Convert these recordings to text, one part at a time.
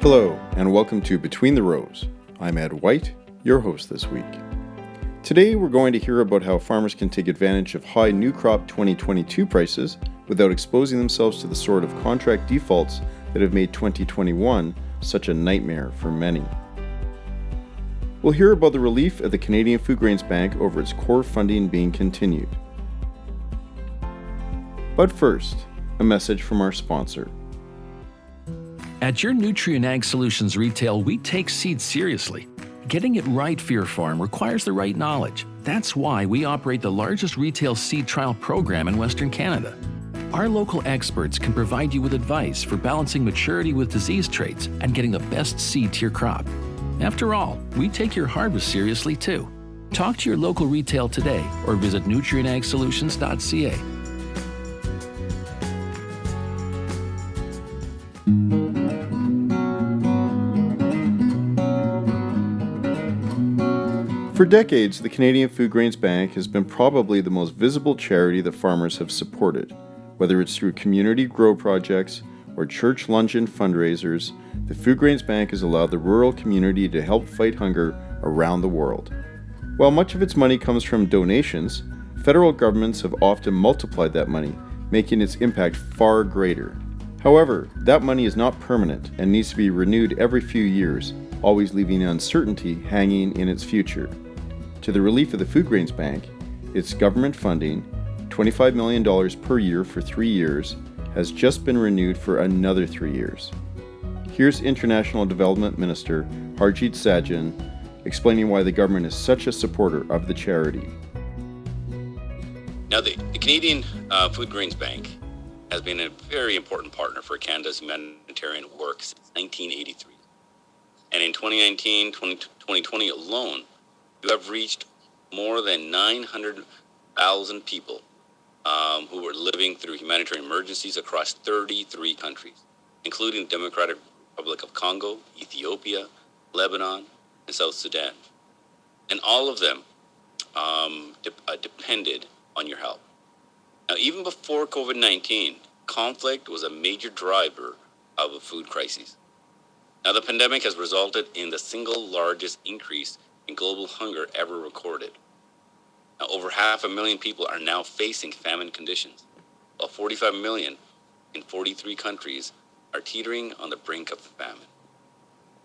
Hello, and welcome to Between the Rows. I'm Ed White, your host this week. Today we're going to hear about how farmers can take advantage of high new crop 2022 prices without exposing themselves to the sort of contract defaults that have made 2021 such a nightmare for many. We'll hear about the relief at the Canadian Foodgrains Bank over its core funding being continued. But first, a message from our sponsor. At your Nutrien Ag Solutions retail, we take seed seriously. Getting it right for your farm requires the right knowledge. That's why we operate the largest retail seed trial program in Western Canada. Our local experts can provide you with advice for balancing maturity with disease traits and getting the best seed to your crop. After all, we take your harvest seriously too. Talk to your local retail today or visit nutrienagsolutions.ca. For decades, the Canadian Foodgrains Bank has been probably the most visible charity that farmers have supported. Whether it's through community grow projects or church luncheon fundraisers, the Foodgrains Bank has allowed the rural community to help fight hunger around the world. While much of its money comes from donations, federal governments have often multiplied that money, making its impact far greater. However, that money is not permanent and needs to be renewed every few years, always leaving uncertainty hanging in its future. To the relief of the Foodgrains Bank, its government funding, $25 million per year for 3 years, has just been renewed for another 3 years. Here's International Development Minister Harjit Sajjan explaining why the government is such a supporter of the charity. Now, the Canadian Foodgrains Bank has been a very important partner for Canada's humanitarian work since 1983. And in 2020 alone, you have reached more than 900,000 people who were living through humanitarian emergencies across 33 countries, including the Democratic Republic of Congo, Ethiopia, Lebanon, and South Sudan. And all of them depended on your help. Now, even before COVID-19, conflict was a major driver of a food crisis. Now, the pandemic has resulted in the single largest increase in global hunger ever recorded. Now, over 500,000 people are now facing famine conditions, while 45 million in 43 countries are teetering on the brink of famine.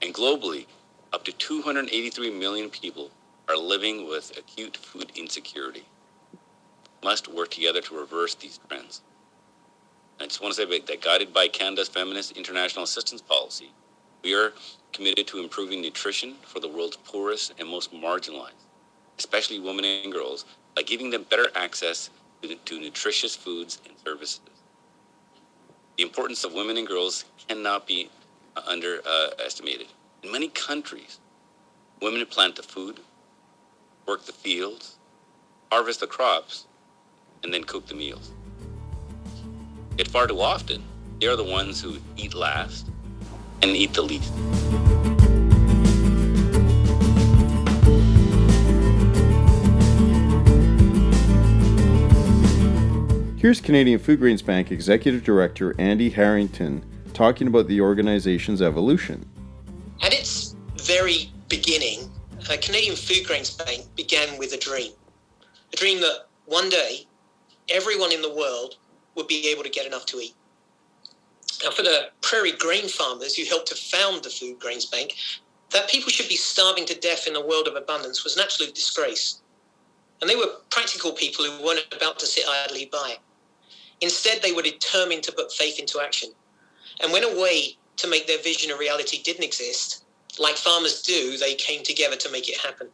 And globally, up to 283 million people are living with acute food insecurity. We must work together to reverse these trends. I just want to say that guided by Canada's Feminist International Assistance Policy, we are committed to improving nutrition for the world's poorest and most marginalized, especially women and girls, by giving them better access to nutritious foods and services. The importance of women and girls cannot be underestimated. In many countries, women plant the food, work the fields, harvest the crops, and then cook the meals. Yet far too often, they are the ones who eat last and eat the least. Here's Canadian Foodgrains Bank Executive Director Andy Harrington talking about the organization's evolution. At its very beginning, Canadian Foodgrains Bank began with a dream that one day everyone in the world would be able to get enough to eat. Now, for the prairie grain farmers who helped to found the Foodgrains Bank, that people should be starving to death in a world of abundance was an absolute disgrace. And they were practical people who weren't about to sit idly by. Instead, they were determined to put faith into action. And when a way to make their vision a reality didn't exist, like farmers do, they came together to make it happen.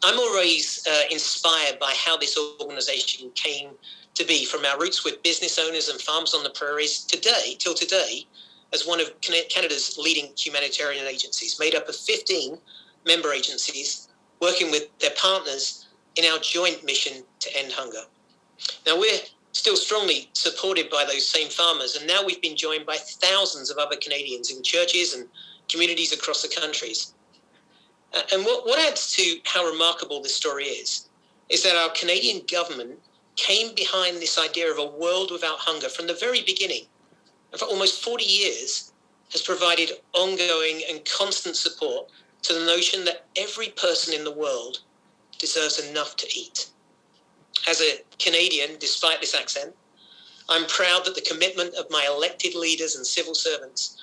I'm always inspired by how this organization came to be, from our roots with business owners and farms on the prairies till today, as one of Canada's leading humanitarian agencies, made up of 15 member agencies working with their partners in our joint mission to end hunger. Now, we're still strongly supported by those same farmers, and now we've been joined by thousands of other Canadians in churches and communities across the countries. And what adds to how remarkable this story is that our Canadian government came behind this idea of a world without hunger from the very beginning. And for almost 40 years, has provided ongoing and constant support to the notion that every person in the world deserves enough to eat. As a Canadian, despite this accent, I'm proud that the commitment of my elected leaders and civil servants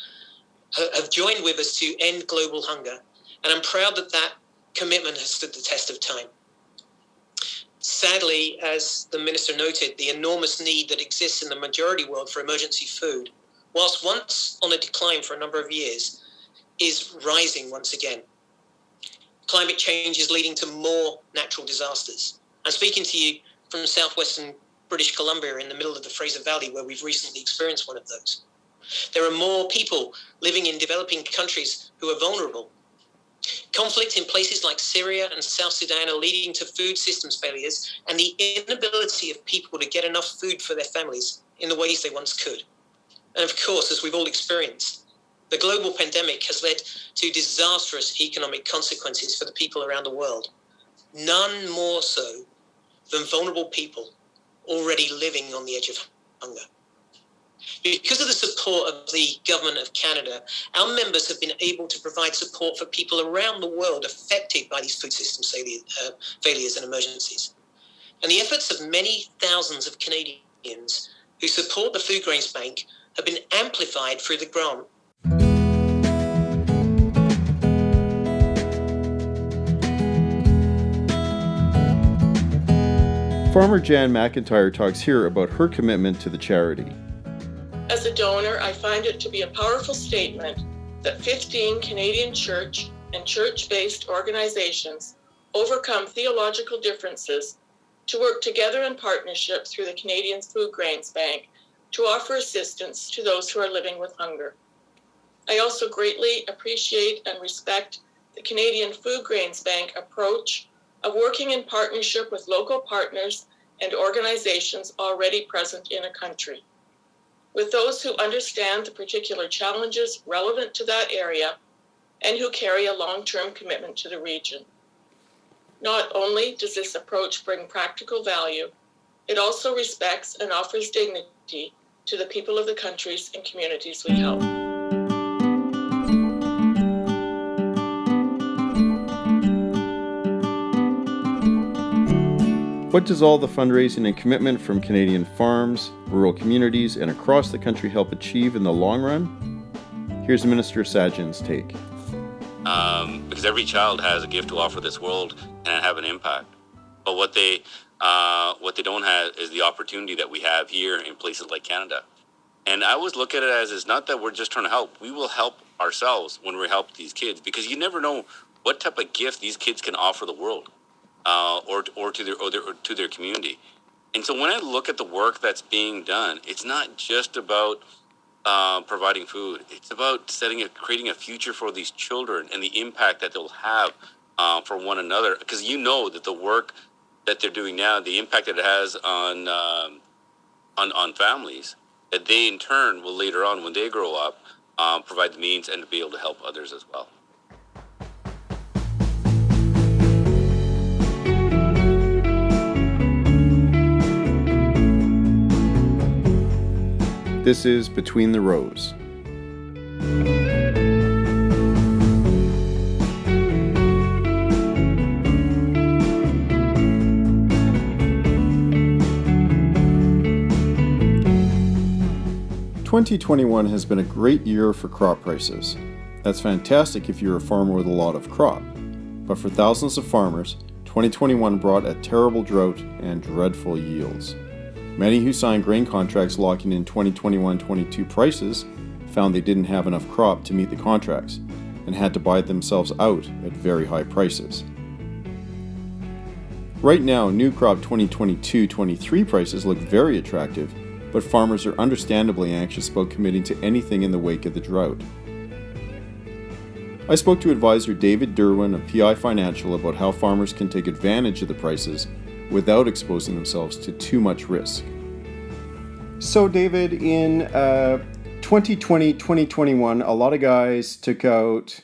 have joined with us to end global hunger, and I'm proud that that commitment has stood the test of time. Sadly, as the Minister noted, the enormous need that exists in the majority world for emergency food, whilst once on a decline for a number of years, is rising once again. Climate change is leading to more natural disasters. I'm speaking to you from southwestern British Columbia in the middle of the Fraser Valley, where we've recently experienced one of those. There are more people living in developing countries who are vulnerable. Conflict in places like Syria and South Sudan are leading to food systems failures and the inability of people to get enough food for their families in the ways they once could. And of course, as we've all experienced, the global pandemic has led to disastrous economic consequences for the people around the world, none more so than vulnerable people already living on the edge of hunger. Because of the support of the Government of Canada, our members have been able to provide support for people around the world affected by these food system failures and emergencies. And the efforts of many thousands of Canadians who support the Foodgrains Bank have been amplified through the grant. Farmer Jan McIntyre talks here about her commitment to the charity. As a donor, I find it to be a powerful statement that 15 Canadian church and church-based organizations overcome theological differences to work together in partnership through the Canadian Foodgrains Bank to offer assistance to those who are living with hunger. I also greatly appreciate and respect the Canadian Foodgrains Bank approach of working in partnership with local partners and organizations already present in a country, with those who understand the particular challenges relevant to that area and who carry a long-term commitment to the region. Not only does this approach bring practical value, it also respects and offers dignity to the people of the countries and communities we help. What does all the fundraising and commitment from Canadian farms, rural communities, and across the country help achieve in the long run? Here's Minister Sajjan's take. Because every child has a gift to offer this world and have an impact. But what they don't have is the opportunity that we have here in places like Canada. And I always look at it as it's not that we're just trying to help. We will help ourselves when we help these kids, because you never know what type of gift these kids can offer the world. Or to their community. And so when I look at the work that's being done, it's not just about providing food. It's about creating a future for these children and the impact that they'll have for one another. Because you know that the work that they're doing now, the impact that it has on families, that they in turn will later on, when they grow up, provide the means and to be able to help others as well. This is Between the Rows. "2021 has been a great year for crop prices. That's fantastic if you're a farmer with a lot of crop. But for thousands of farmers, 2021 brought a terrible drought and dreadful yields. Many who signed grain contracts locking in 2021-22 prices found they didn't have enough crop to meet the contracts and had to buy themselves out at very high prices. Right now, new crop 2022-23 prices look very attractive, but farmers are understandably anxious about committing to anything in the wake of the drought. I spoke to advisor David Derwin of PI Financial about how farmers can take advantage of the prices without exposing themselves to too much risk. So David, in 2020-2021, a lot of guys took out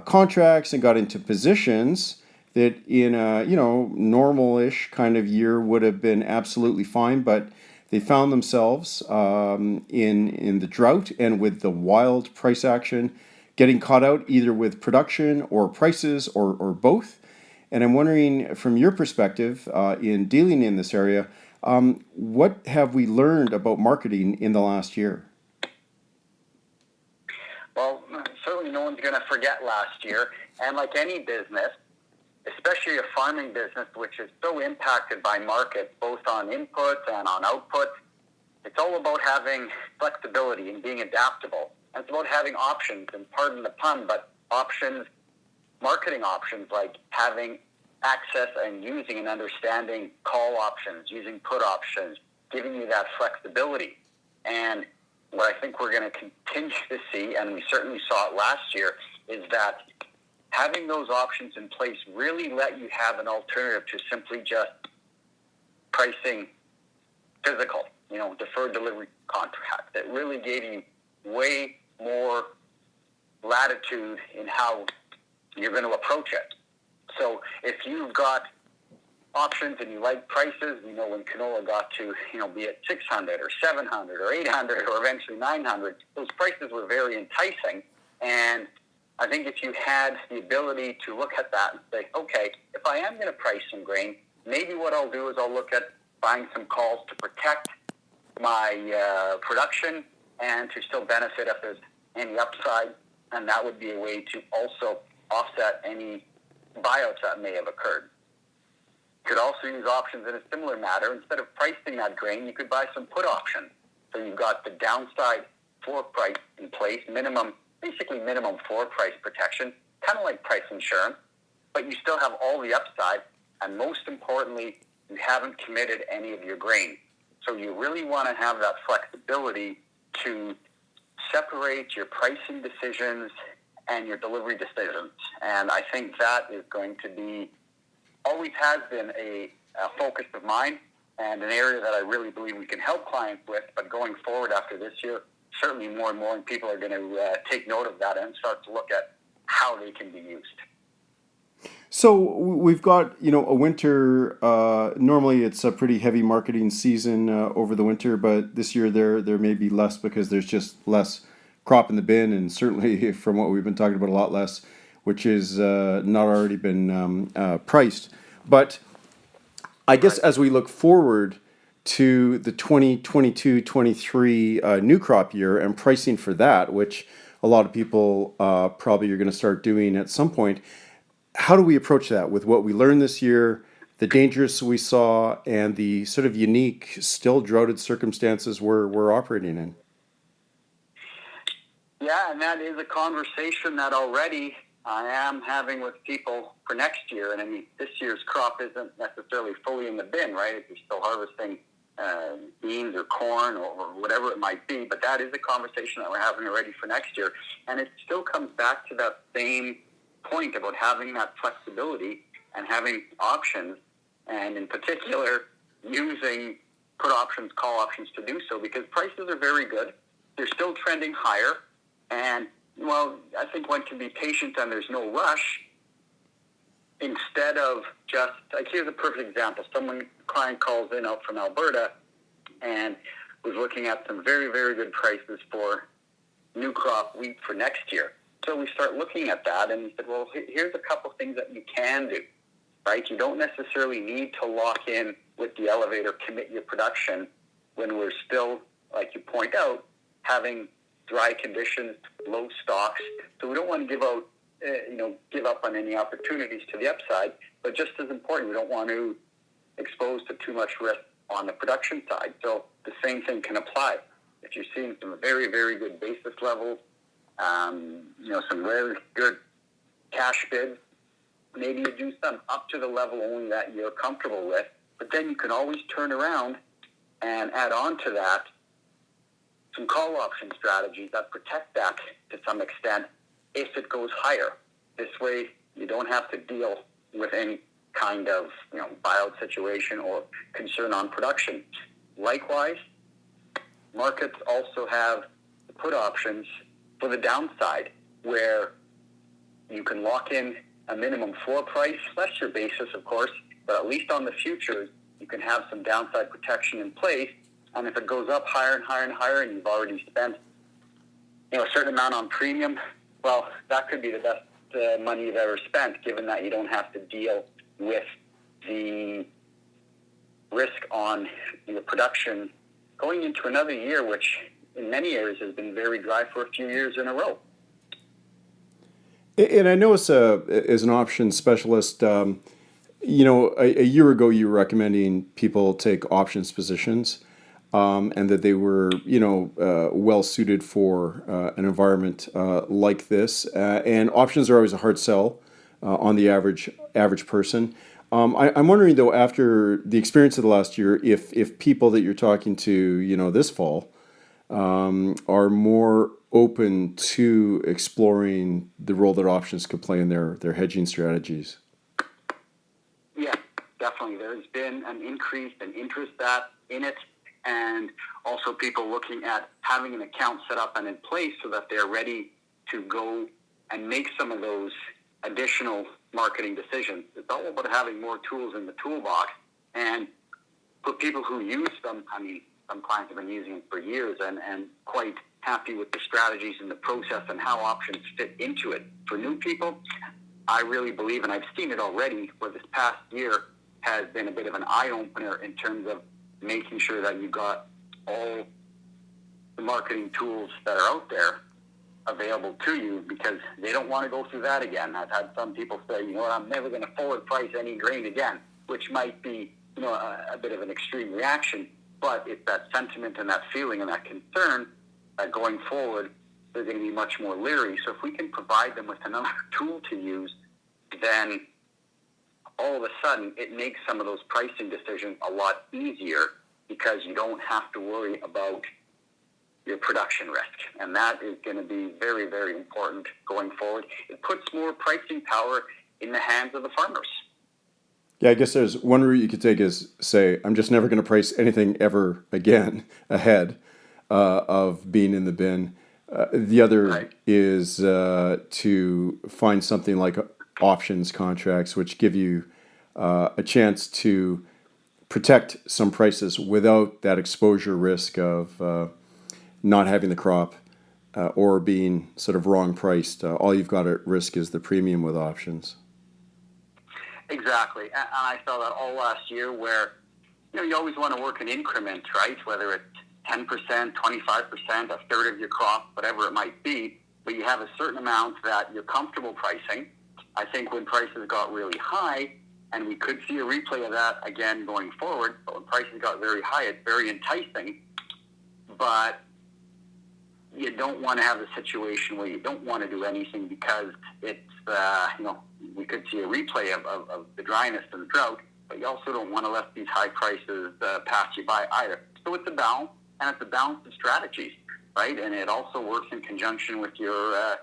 contracts and got into positions that in a normal-ish kind of year would have been absolutely fine, but they found themselves in the drought and with the wild price action, getting caught out either with production or prices or both. And I'm wondering, from your perspective in dealing in this area, what have we learned about marketing in the last year? Well, certainly no one's going to forget last year. And like any business, especially a farming business, which is so impacted by markets, both on inputs and on outputs, it's all about having flexibility and being adaptable. And it's about having options, and pardon the pun, but options, marketing options, like having access and using and understanding call options, using put options, giving you that flexibility. And what I think we're going to continue to see, and we certainly saw it last year, is that having those options in place really let you have an alternative to simply just pricing physical, deferred delivery contract. It really gave you way more latitude in how you're going to approach it. So if you've got options and you like prices, when canola got to, be at 600 or 700 or 800 or eventually 900, those prices were very enticing. And I think if you had the ability to look at that and say, okay, if I am going to price some grain, maybe what I'll do is I'll look at buying some calls to protect my production and to still benefit if there's any upside. And that would be a way to also offset any buyouts that may have occurred. You could also use options in a similar matter. Instead of pricing that grain, you could buy some put options. So you've got the downside floor price in place, basically minimum floor price protection, kind of like price insurance, but you still have all the upside, and most importantly, you haven't committed any of your grain. So you really want to have that flexibility to separate your pricing decisions and your delivery decisions. And I think that is going to be, always has been a focus of mine and an area that I really believe we can help clients with. But going forward after this year, certainly more and more people are going to take note of that and start to look at how they can be used. So we've got, a winter, normally it's a pretty heavy marketing season over the winter, but this year there may be less because there's just less crop in the bin, and certainly from what we've been talking about, a lot less, which is not already been priced. But I guess as we look forward to the 2022-23 new crop year and pricing for that, which a lot of people probably are going to start doing at some point, how do we approach that with what we learned this year, the dangers we saw, and the sort of unique, still droughted circumstances we're operating in? Yeah, and that is a conversation that already I am having with people for next year. And I mean, this year's crop isn't necessarily fully in the bin, right? If you're still harvesting beans or corn or whatever it might be, but that is a conversation that we're having already for next year. And it still comes back to that same point about having that flexibility and having options, and in particular using put options, call options to do so, because prices are very good. They're still trending higher, and well, I think one can be patient and there's no rush. Instead of just, like, here's a perfect example. Client calls in out from Alberta and was looking at some very, very good prices for new crop wheat for next year. So we start looking at that, and he said, well, here's a couple things that you can do, right? You don't necessarily need to lock in with the elevator, commit your production when we're still, like you point out, having dry conditions, low stocks. So we don't want to give up on any opportunities to the upside, but just as important, we don't want to expose to too much risk on the production side. So the same thing can apply. If you're seeing some very, very good basis levels, some very good cash bids, maybe you do some up to the level only that you're comfortable with, but then you can always turn around and add on to that some call option strategies that protect that to some extent if it goes higher. This way, you don't have to deal with any kind of buyout situation or concern on production. Likewise, markets also have put options for the downside, where you can lock in a minimum floor price, less your basis, of course, but at least on the futures, you can have some downside protection in place And if it goes up higher and higher and higher, and you've already spent, a certain amount on premium, well, that could be the best money you've ever spent, given that you don't have to deal with the risk on your production going into another year, which in many areas has been very dry for a few years in a row. And I know as an options specialist, a year ago you were recommending people take options positions, and that they were, well suited for an environment like this. And options are always a hard sell on the average person. I'm wondering, though, after the experience of the last year, if people that you're talking to, this fall, are more open to exploring the role that options could play in their hedging strategies. Yeah, definitely. There's been an increase in interest in it, and also people looking at having an account set up and in place so that they're ready to go and make some of those additional marketing decisions. It's all about having more tools in the toolbox, and for people who use them, some clients have been using it for years and quite happy with the strategies and the process and how options fit into it. For new people, I really believe, and I've seen it already, where this past year has been a bit of an eye-opener in terms of making sure that you've got all the marketing tools that are out there available to you, because they don't want to go through that again. I've had some people say, I'm never going to forward price any grain again, which might be, a bit of an extreme reaction, but it's that sentiment and that feeling and that concern that going forward, they're going to be much more leery. So if we can provide them with another tool to use, then all of a sudden it makes some of those pricing decisions a lot easier, because you don't have to worry about your production risk. And that is going to be very, very important going forward. It puts more pricing power in the hands of the farmers. Yeah, I guess there's one route you could take is say, I'm just never going to price anything ever again ahead of being in the bin. The other is to find something like options contracts, which give you a chance to protect some prices without that exposure risk of not having the crop or being sort of wrong priced. All you've got at risk is the premium with options. Exactly. And I saw that all last year where, you always want to work in increments, right? Whether it's 10%, 25%, a third of your crop, whatever it might be, but you have a certain amount that you're comfortable pricing. I think when prices got really high, and we could see a replay of that again going forward, but when prices got very high, it's very enticing, but you don't want to have a situation where you don't want to do anything because it's, we could see a replay of the dryness and the drought, but you also don't want to let these high prices pass you by either. So it's a balance, and it's a balance of strategies, right? And it also works in conjunction with your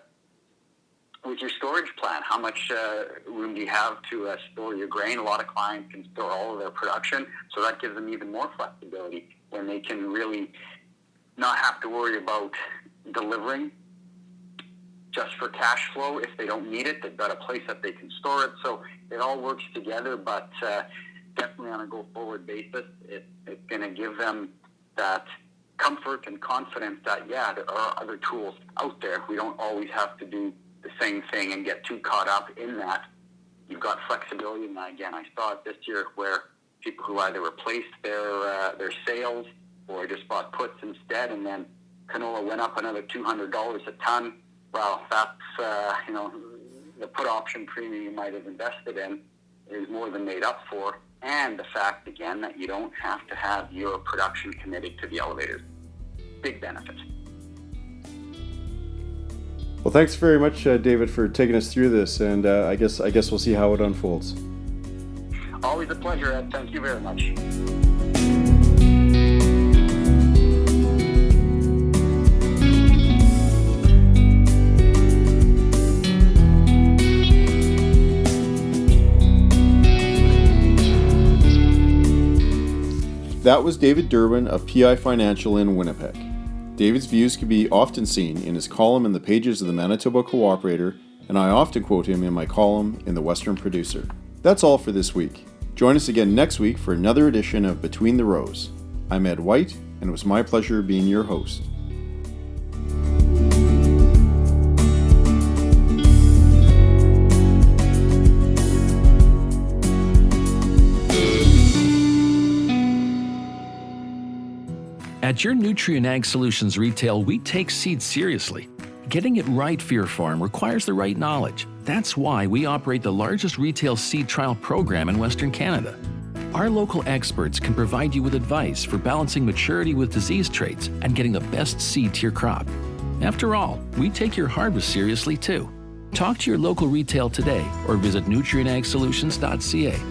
storage plan. How much room do you have to store your grain? A lot of clients can store all of their production, so that gives them even more flexibility when they can really not have to worry about delivering just for cash flow. If they don't need it, they've got a place that they can store it. So it all works together, but definitely on a go-forward basis, it's going to give them that comfort and confidence that, there are other tools out there. We don't always have to do the same thing and get too caught up in that. You've got flexibility, and again, I saw it this year where people who either replaced their sales or just bought puts instead, and then canola went up another $200 a ton. Well, that's, the put option premium you might have invested in is more than made up for. And the fact, again, that you don't have to have your production committed to the elevators. Big benefit. Well, thanks very much, David, for taking us through this, and I guess we'll see how it unfolds. Always a pleasure, Ed. Thank you very much. That was David Derwin of PI Financial in Winnipeg. David's views can be often seen in his column in the pages of the Manitoba Co-operator, and I often quote him in my column in the Western Producer. That's all for this week. Join us again next week for another edition of Between the Rows. I'm Ed White, and it was my pleasure being your host. At your Nutrien Ag Solutions retail, we take seed seriously. Getting it right for your farm requires the right knowledge. That's why we operate the largest retail seed trial program in Western Canada. Our local experts can provide you with advice for balancing maturity with disease traits and getting the best seed to your crop. After all, we take your harvest seriously too. Talk to your local retail today or visit nutrienagsolutions.ca.